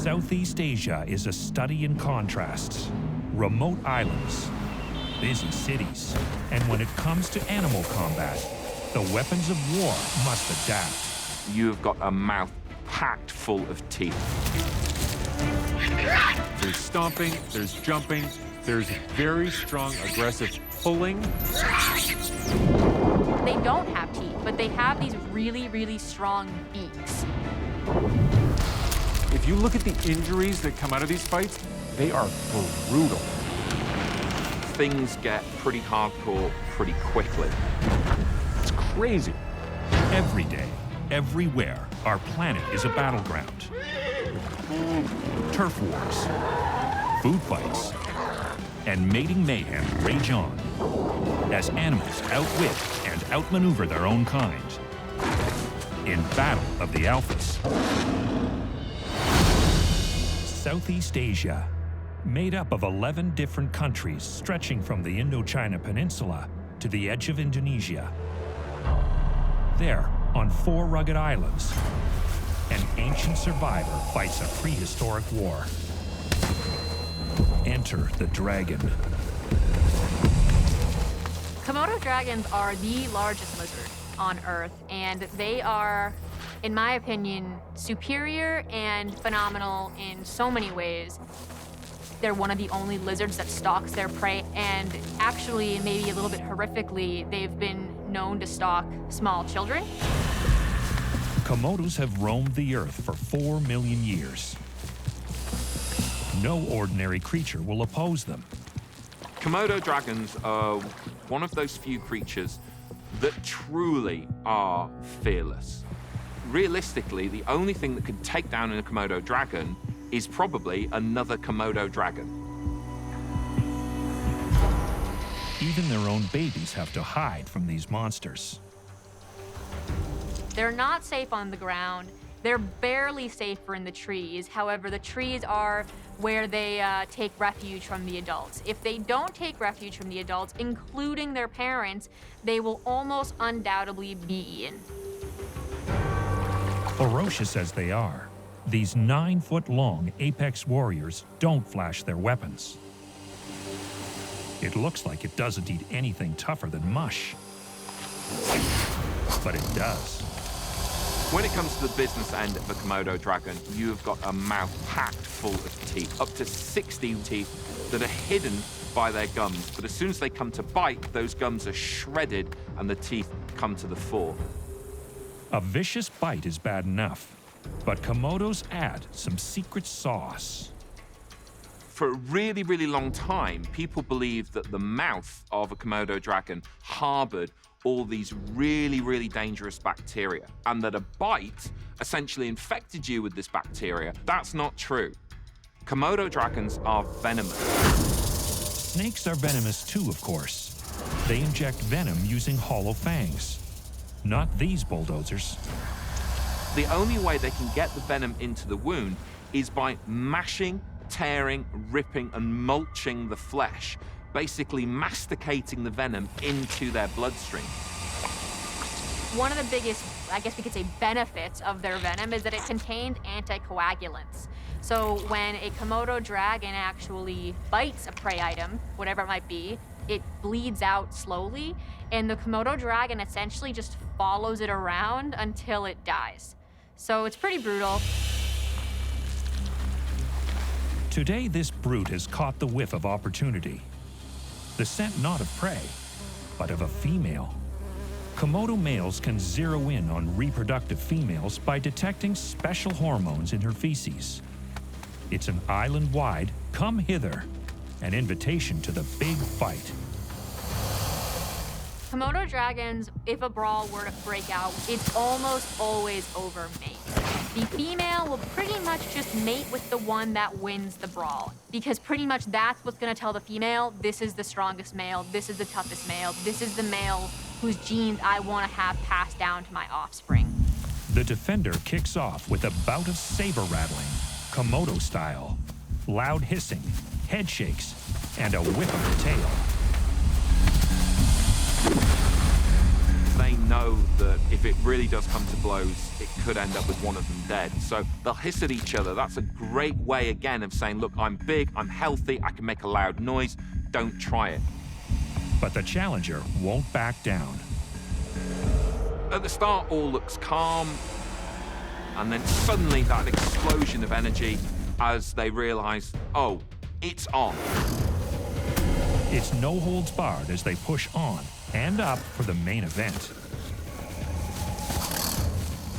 Southeast Asia is a study in contrasts. Remote islands, busy cities, and when it comes to animal combat, the weapons of war must adapt. You've got a mouth packed full of teeth. There's stomping, there's jumping, there's very strong aggressive pulling. They don't have teeth, but they have these really, really strong beaks. If you look at the injuries that come out of these fights, they are brutal. Things get pretty hardcore pretty quickly. It's crazy. Every day, everywhere, our planet is a battleground. Turf wars, food fights, and mating mayhem rage on as animals outwit and outmaneuver their own kind in Battle of the Alphas. Southeast Asia, made up of 11 different countries stretching from the Indochina Peninsula to the edge of Indonesia. There, on 4 rugged islands, an ancient survivor fights a prehistoric war. Enter the dragon. Komodo dragons are the largest lizard on Earth, and they are, in my opinion, superior and phenomenal in so many ways. They're one of the only lizards that stalks their prey, and actually, maybe a little bit horrifically, they've been known to stalk small children. Komodos have roamed the Earth for 4 million years. No ordinary creature will oppose them. Komodo dragons are one of those few creatures that truly are fearless. Realistically, the only thing that could take down a Komodo dragon is probably another Komodo dragon. Even their own babies have to hide from these monsters. They're not safe on the ground. They're barely safer in the trees. However, the trees are where they take refuge from the adults. If they don't take refuge from the adults, including their parents, they will almost undoubtedly be eaten. Ferocious as they are, these 9-foot-long apex warriors don't flash their weapons. It looks like it doesn't eat anything tougher than mush. But it does. When it comes to the business end of a Komodo dragon, you've got a mouth packed full of teeth, up to 60 teeth that are hidden by their gums. But as soon as they come to bite, those gums are shredded and the teeth come to the fore. A vicious bite is bad enough, but Komodos add some secret sauce. For a really, really long time, people believed that the mouth of a Komodo dragon harbored all these really, really dangerous bacteria, and that a bite essentially infected you with this bacteria. That's not true. Komodo dragons are venomous. Snakes are venomous too, of course. They inject venom using hollow fangs. Not these bulldozers. The only way they can get the venom into the wound is by mashing, tearing, ripping, and mulching the flesh, basically masticating the venom into their bloodstream. One of the biggest, I guess we could say, benefits of their venom is that it contains anticoagulants. So when a Komodo dragon actually bites a prey item, whatever it might be, it bleeds out slowly, and the Komodo dragon essentially just follows it around until it dies. So it's pretty brutal. Today, this brute has caught the whiff of opportunity. The scent not of prey, but of a female. Komodo males can zero in on reproductive females by detecting special hormones in her feces. It's an island-wide, come hither, an invitation to the big fight. Komodo dragons, if a brawl were to break out, it's almost always over mate. The female will pretty much just mate with the one that wins the brawl, because pretty much that's what's gonna tell the female, this is the strongest male, this is the toughest male, this is the male whose genes I wanna have passed down to my offspring. The defender kicks off with a bout of saber rattling, Komodo style. Loud hissing, head shakes, and a whip of the tail. They know that if it really does come to blows, it could end up with one of them dead. So they'll hiss at each other. That's a great way, again, of saying, look, I'm big, I'm healthy, I can make a loud noise, don't try it. But the challenger won't back down. At the start, all looks calm, and then suddenly that explosion of energy as they realize, oh, it's on. It's no holds barred as they push on and up for the main event.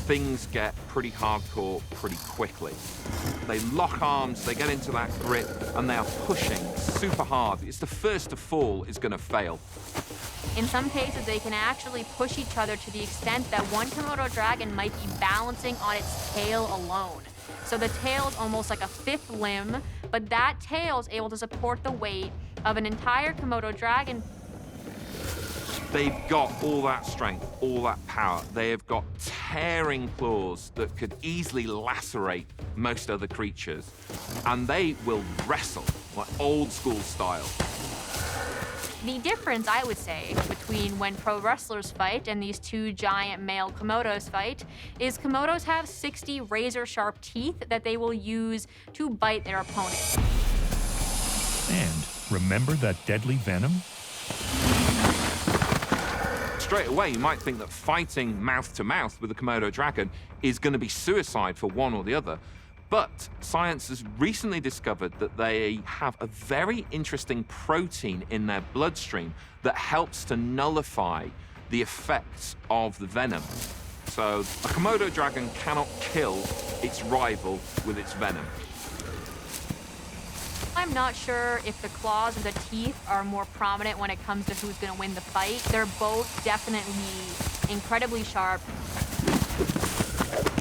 Things get pretty hardcore pretty quickly. They lock arms, they get into that grip, and they are pushing super hard. It's the first to fall is going to fail. In some cases, they can actually push each other to the extent that one Komodo dragon might be balancing on its tail alone. So the tail is almost like a fifth limb, but that tail is able to support the weight of an entire Komodo dragon. They've got all that strength, all that power. They have got tearing claws that could easily lacerate most other creatures. And they will wrestle, like old school style. The difference, I would say, between when pro wrestlers fight and these two giant male Komodos fight is Komodos have 60 razor-sharp teeth that they will use to bite their opponent. And remember that deadly venom? Straight away, you might think that fighting mouth-to-mouth with a Komodo dragon is going to be suicide for one or the other. But science has recently discovered that they have a very interesting protein in their bloodstream that helps to nullify the effects of the venom. So a Komodo dragon cannot kill its rival with its venom. I'm not sure if the claws or the teeth are more prominent when it comes to who's going to win the fight. They're both definitely incredibly sharp.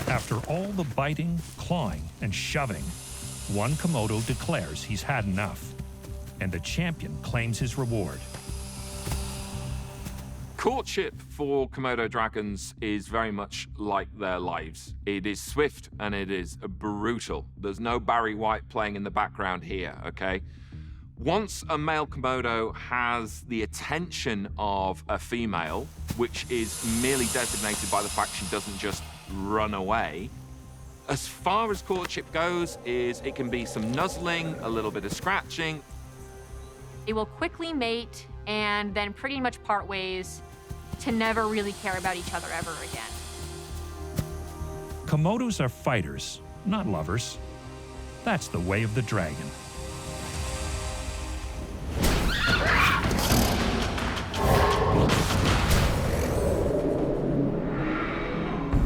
After all the biting, clawing, and shoving, one Komodo declares he's had enough, and the champion claims his reward. Courtship for Komodo dragons is very much like their lives. It is swift and it is brutal. There's no Barry White playing in the background here, okay? Once a male Komodo has the attention of a female, which is merely designated by the fact she doesn't just run away, as far as courtship goes, it can be some nuzzling, a little bit of scratching. They will quickly mate and then pretty much part ways to never really care about each other ever again. Komodos are fighters, not lovers. That's the way of the dragon.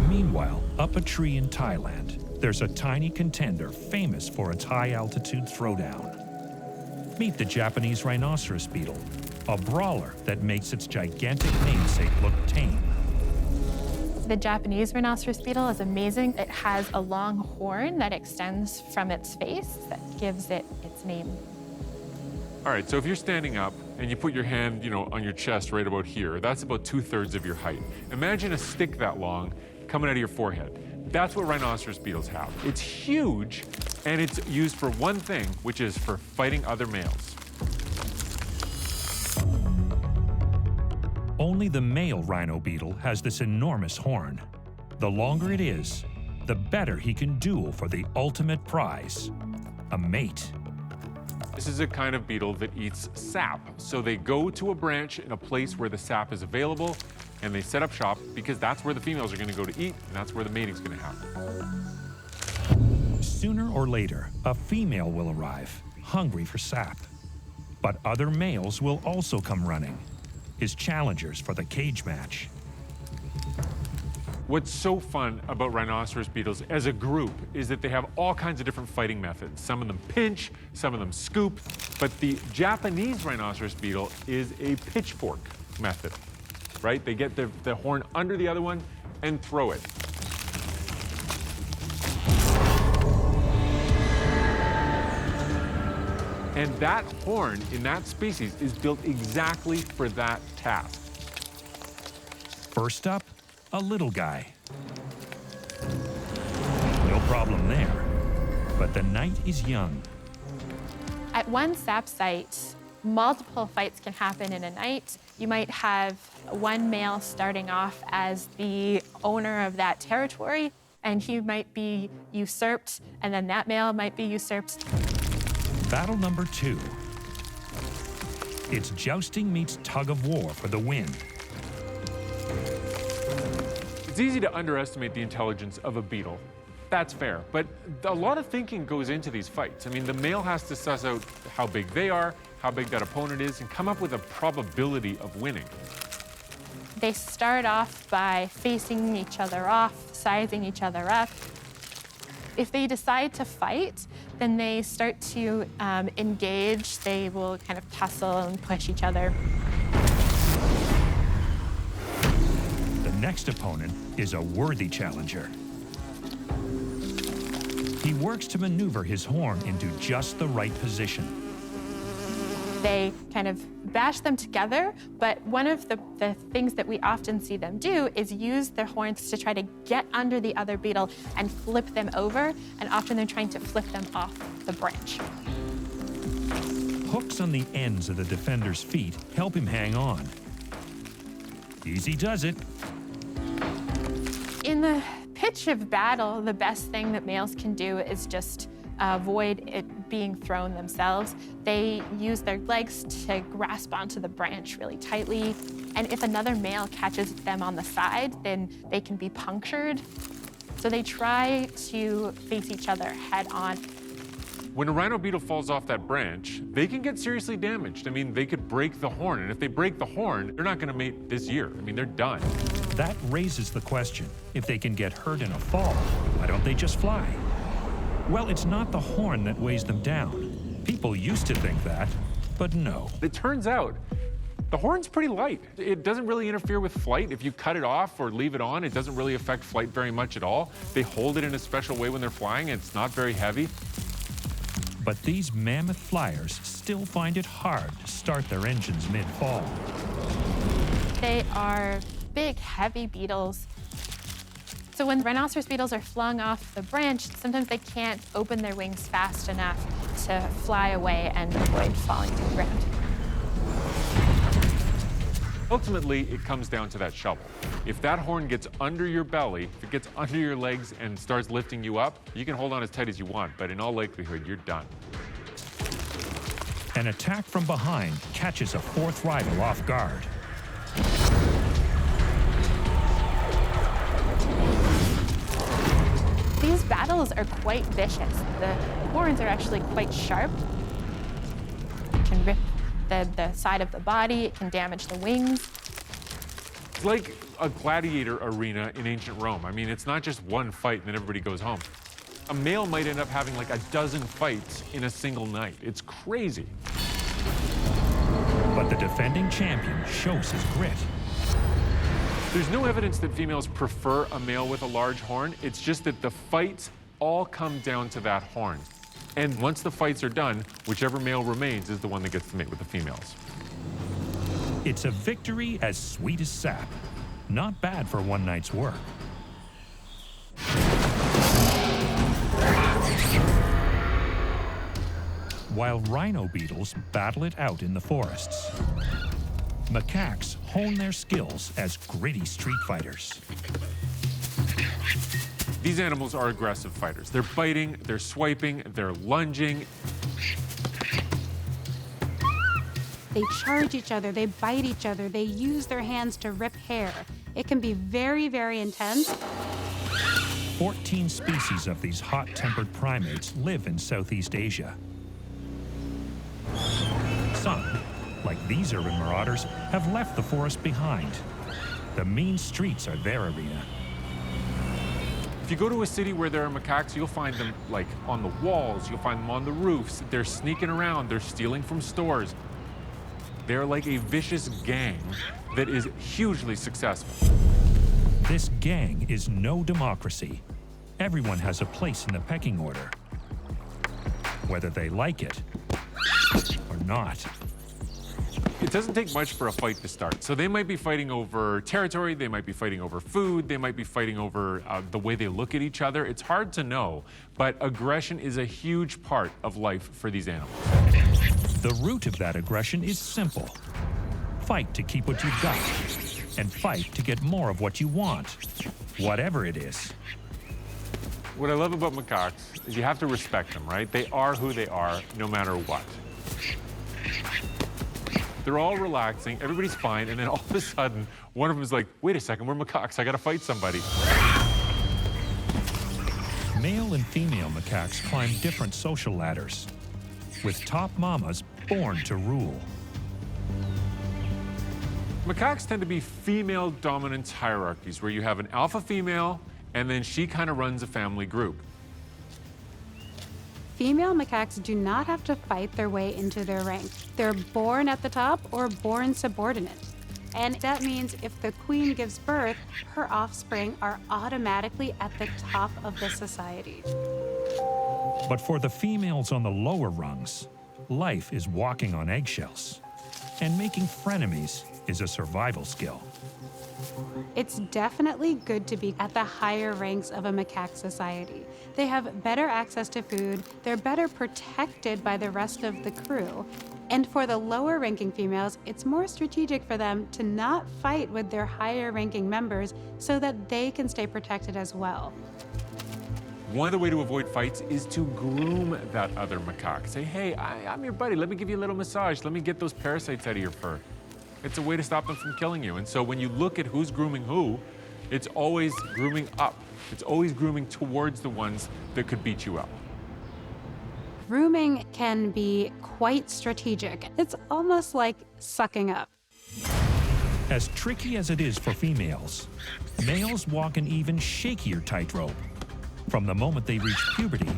Meanwhile, up a tree in Thailand, there's a tiny contender famous for its high-altitude throwdown. Meet the Japanese rhinoceros beetle, a brawler that makes its gigantic namesake look tame. The Japanese rhinoceros beetle is amazing. It has a long horn that extends from its face that gives it its name. All right, so if you're standing up and you put your hand, on your chest right about here, that's about 2/3 of your height. Imagine a stick that long coming out of your forehead. That's what rhinoceros beetles have. It's huge, and it's used for one thing, which is for fighting other males. Only the male rhino beetle has this enormous horn. The longer it is, the better he can duel for the ultimate prize, a mate. This is a kind of beetle that eats sap. So they go to a branch in a place where the sap is available, and they set up shop because that's where the females are going to go to eat, and that's where the mating's going to happen. Sooner or later, a female will arrive, hungry for sap. But other males will also come running, his challengers for the cage match. What's so fun about rhinoceros beetles as a group is that they have all kinds of different fighting methods. Some of them pinch, some of them scoop, but the Japanese rhinoceros beetle is a pitchfork method, right? They get the horn under the other one and throw it. And that horn in that species is built exactly for that task. First up, a little guy. No problem there, but the night is young. At one sap site, multiple fights can happen in a night. You might have one male starting off as the owner of that territory, and he might be usurped, and then that male might be usurped. Battle number 2. It's jousting meets tug of war for the win. It's easy to underestimate the intelligence of a beetle. That's fair, but a lot of thinking goes into these fights. I mean, the male has to suss out how big they are, how big that opponent is, and come up with a probability of winning. They start off by facing each other off, sizing each other up. If they decide to fight, then they start to engage. They will kind of tussle and push each other. The next opponent is a worthy challenger. He works to maneuver his horn into just the right position. They kind of bash them together, but one of the things that we often see them do is use their horns to try to get under the other beetle and flip them over, and often they're trying to flip them off the branch. Hooks on the ends of the defender's feet help him hang on. Easy does it. In the pitch of battle, the best thing that males can do is just avoid it being thrown themselves. They use their legs to grasp onto the branch really tightly, and if another male catches them on the side, then they can be punctured. So they try to face each other head on. When a rhino beetle falls off that branch, they can get seriously damaged. I mean, they could break the horn, and if they break the horn, they're not gonna mate this year. I mean, they're done. That raises the question, if they can get hurt in a fall, why don't they just fly? Well, it's not the horn that weighs them down. People used to think that, but no. It turns out the horn's pretty light. It doesn't really interfere with flight. If you cut it off or leave it on, it doesn't really affect flight very much at all. They hold it in a special way when they're flying, and it's not very heavy. But these mammoth flyers still find it hard to start their engines mid-fall. They are big, heavy beetles. So when rhinoceros beetles are flung off the branch, sometimes they can't open their wings fast enough to fly away and avoid falling to the ground. Ultimately, it comes down to that shovel. If that horn gets under your belly, if it gets under your legs and starts lifting you up, you can hold on as tight as you want, but in all likelihood, you're done. An attack from behind catches a fourth rival off guard. These battles are quite vicious. The horns are actually quite sharp. It can rip the side of the body, it can damage the wings. It's like a gladiator arena in ancient Rome. I mean, it's not just one fight and then everybody goes home. A male might end up having like a dozen fights in a single night. It's crazy. But the defending champion shows his grit. There's no evidence that females prefer a male with a large horn. It's just that the fights all come down to that horn. And once the fights are done, whichever male remains is the one that gets to mate with the females. It's a victory as sweet as sap. Not bad for one night's work. While rhino beetles battle it out in the forests, macaques hone their skills as gritty street fighters. These animals are aggressive fighters. They're biting, they're swiping, they're lunging. They charge each other, they bite each other, they use their hands to rip hair. It can be very, very intense. 14 species of these hot-tempered primates live in Southeast Asia. Some, like these urban marauders, have left the forest behind. The mean streets are their arena. If you go to a city where there are macaques, you'll find them like on the walls, you'll find them on the roofs. They're sneaking around, they're stealing from stores. They're like a vicious gang that is hugely successful. This gang is no democracy. Everyone has a place in the pecking order, whether they like it or not. It doesn't take much for a fight to start. So they might be fighting over territory, they might be fighting over food, they might be fighting over the way they look at each other. It's hard to know, but aggression is a huge part of life for these animals. The root of that aggression is simple. Fight to keep what you've got, and fight to get more of what you want, whatever it is. What I love about macaques is you have to respect them, right? They are who they are, no matter what. They're all relaxing, everybody's fine, and then all of a sudden, one of them is like, wait a second, we're macaques, I gotta fight somebody. Male and female macaques climb different social ladders, with top mamas born to rule. Macaques tend to be female dominance hierarchies where you have an alpha female and then she kind of runs a family group. Female macaques do not have to fight their way into their rank. They're born at the top or born subordinate. And that means if the queen gives birth, her offspring are automatically at the top of the society. But for the females on the lower rungs, life is walking on eggshells, and making frenemies is a survival skill. It's definitely good to be at the higher ranks of a macaque society. They have better access to food, they're better protected by the rest of the crew. And for the lower ranking females, it's more strategic for them to not fight with their higher ranking members so that they can stay protected as well. One of the ways to avoid fights is to groom that other macaque. Say, hey, I'm your buddy, let me give you a little massage, let me get those parasites out of your fur. It's a way to stop them from killing you. And so when you look at who's grooming who, it's always grooming up. It's always grooming towards the ones that could beat you up. Grooming can be quite strategic. It's almost like sucking up. As tricky as it is for females, males walk an even shakier tightrope. From the moment they reach puberty,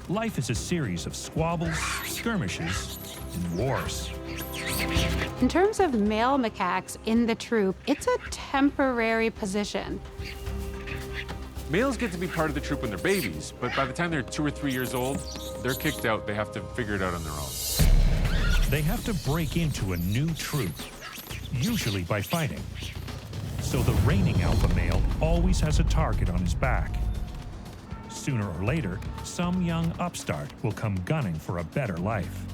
life is a series of squabbles, skirmishes, and wars. In terms of male macaques in the troop, it's a temporary position. Males get to be part of the troop when they're babies, but by the time they're 2 or 3 years old, they're kicked out. They have to figure it out on their own. They have to break into a new troop, usually by fighting. So the reigning alpha male always has a target on his back. Sooner or later, some young upstart will come gunning for a better life.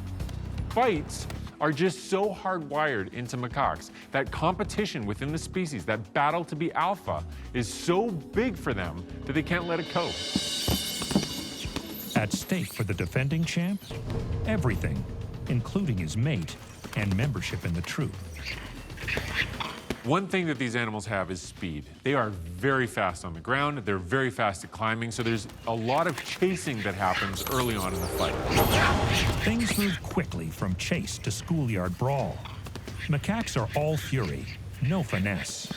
Fights are just so hardwired into macaques. That competition within the species, that battle to be alpha, is so big for them that they can't let it go. At stake for the defending champ, everything, including his mate and membership in the troop. One thing that these animals have is speed. They are very fast on the ground, they're very fast at climbing, so there's a lot of chasing that happens early on in the fight. Things move quickly from chase to schoolyard brawl. Macaques are all fury, no finesse.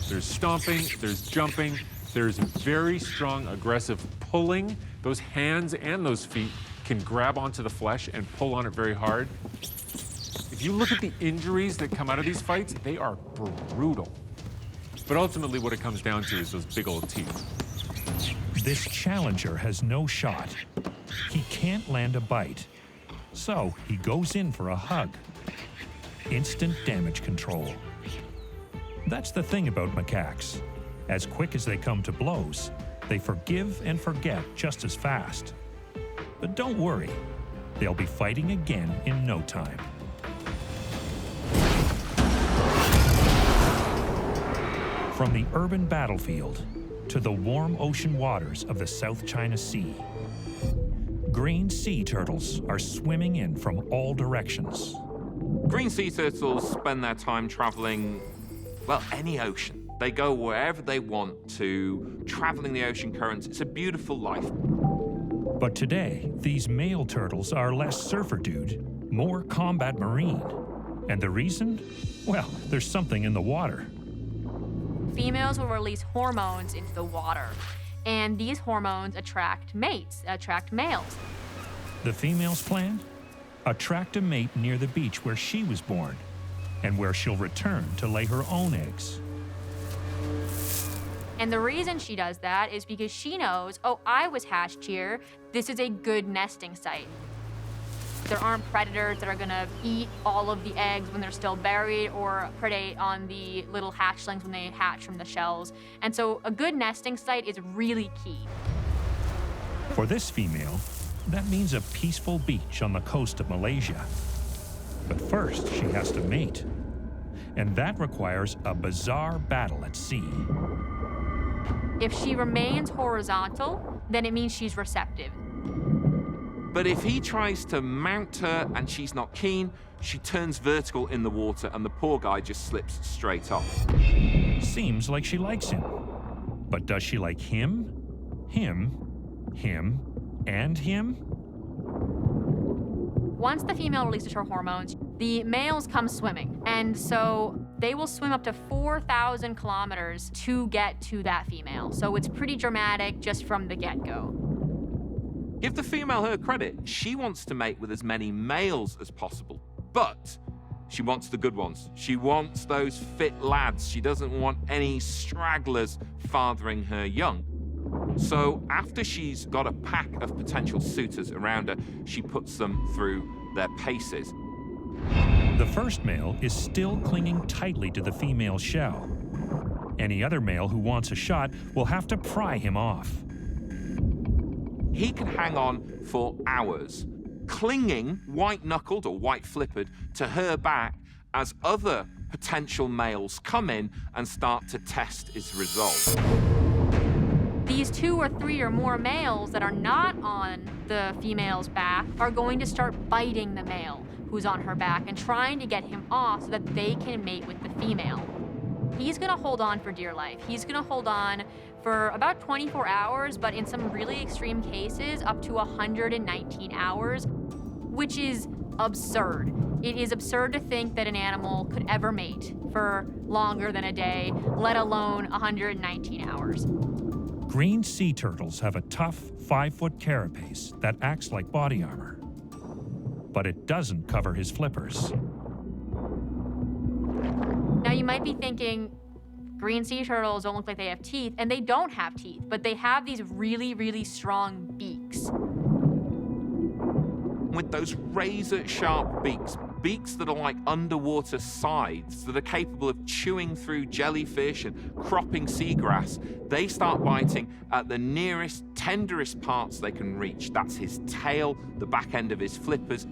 There's stomping, there's jumping, there's very strong aggressive pulling. Those hands and those feet can grab onto the flesh and pull on it very hard. If you look at the injuries that come out of these fights, they are brutal. But ultimately what it comes down to is those big old teeth. This challenger has no shot. He can't land a bite. So he goes in for a hug. Instant damage control. That's the thing about macaques. As quick as they come to blows, they forgive and forget just as fast. But don't worry, they'll be fighting again in no time. From the urban battlefield to the warm ocean waters of the South China Sea, green sea turtles are swimming in from all directions. Green sea turtles spend their time traveling, well, any ocean. They go wherever they want to, traveling the ocean currents. It's a beautiful life. But today, these male turtles are less surfer dude, more combat marine. And the reason? Well, there's something in the water. Females will release hormones into the water, and these hormones attract mates, attract males. The female's plan? Attract a mate near the beach where she was born, and where she'll return to lay her own eggs. And the reason she does that is because she knows, oh, I was hatched here. This is a good nesting site. There aren't predators that are gonna eat all of the eggs when they're still buried or predate on the little hatchlings when they hatch from the shells. And so a good nesting site is really key. For this female, that means a peaceful beach on the coast of Malaysia. But first, she has to mate. and that requires a bizarre battle at sea. If she remains horizontal, then it means she's receptive. But if he tries to mount her and she's not keen, she turns vertical in the water and the poor guy just slips straight off. Seems like she likes him. But does she like him, him, and him? Once the female releases her hormones, the males come swimming. And so they will swim up to 4,000 kilometers to get to that female. So it's pretty dramatic just from the get-go. Give the female her credit. She wants to mate with as many males as possible, but she wants the good ones. She wants those fit lads. She doesn't want any stragglers fathering her young. So after she's got a pack of potential suitors around her, she puts them through their paces. The first male is still clinging tightly to the female's shell. Any other male who wants a shot will have to pry him off. He can hang on for hours, clinging white-knuckled or white-flippered to her back as other potential males come in and start to test his resolve. These 2 or 3 or more males that are not on the female's back are going to start biting the male who's on her back and trying to get him off so that they can mate with the female. He's gonna hold on for dear life. He's gonna hold on for about 24 hours, but in some really extreme cases, up to 119 hours, which is absurd. It is absurd to think that an animal could ever mate for longer than a day, let alone 119 hours. Green sea turtles have a tough 5-foot carapace that acts like body armor. But it doesn't cover his flippers. Now you might be thinking, green sea turtles don't look like they have teeth, and they don't have teeth, but they have these really, really strong beaks. With those razor-sharp beaks that are like underwater scythes that are capable of chewing through jellyfish and cropping seagrass, they start biting at the nearest, tenderest parts they can reach. That's his tail, the back end of his flippers,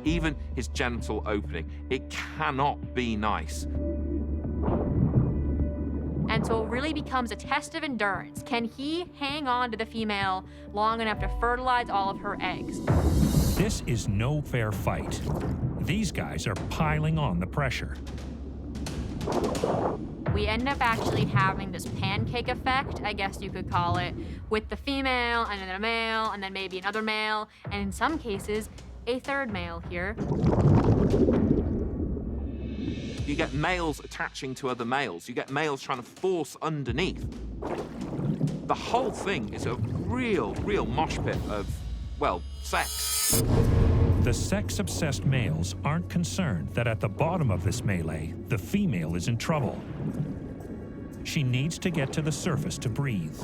even his genital opening. It cannot be nice. And so it really becomes a test of endurance. Can he hang on to the female long enough to fertilize all of her eggs? This is no fair fight. These guys are piling on the pressure. We end up actually having this pancake effect, I guess you could call it, with the female and then a male and then maybe another male, and in some cases, a third male here. You get males attaching to other males. You get males trying to force underneath. The whole thing is a real mosh pit of, well, sex. The sex-obsessed males aren't concerned that at the bottom of this melee, the female is in trouble. She needs to get to the surface to breathe.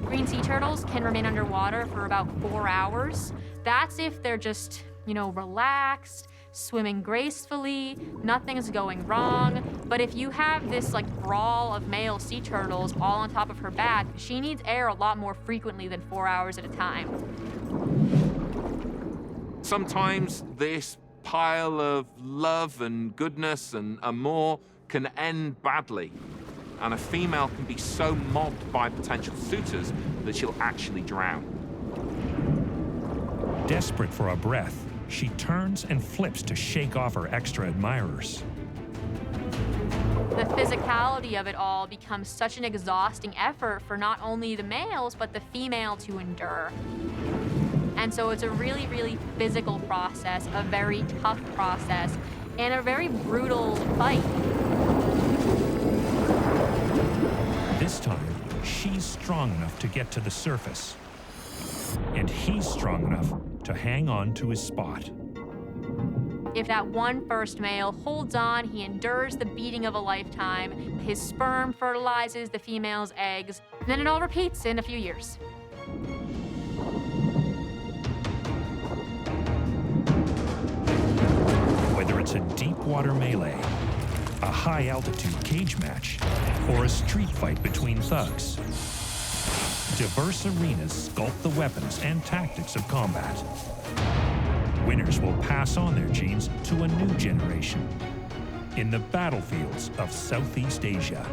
Green sea turtles can remain underwater for about 4 hours. That's if they're just, relaxed, swimming gracefully, nothing's going wrong. But if you have this brawl of male sea turtles all on top of her back, she needs air a lot more frequently than 4 hours at a time. Sometimes this pile of love and goodness and amour can end badly, and a female can be so mobbed by potential suitors that she'll actually drown. Desperate for a breath, she turns and flips to shake off her extra admirers. The physicality of it all becomes such an exhausting effort for not only the males, but the female to endure. And so it's a really, really physical process, a very tough process, and a very brutal fight. This time, she's strong enough to get to the surface. And he's strong enough to hang on to his spot. If that one first male holds on, he endures the beating of a lifetime, his sperm fertilizes the female's eggs, and then it all repeats in a few years. Whether it's a deep water melee, a high-altitude cage match, or a street fight between thugs, diverse arenas sculpt the weapons and tactics of combat. Winners will pass on their genes to a new generation. in the battlefields of Southeast Asia.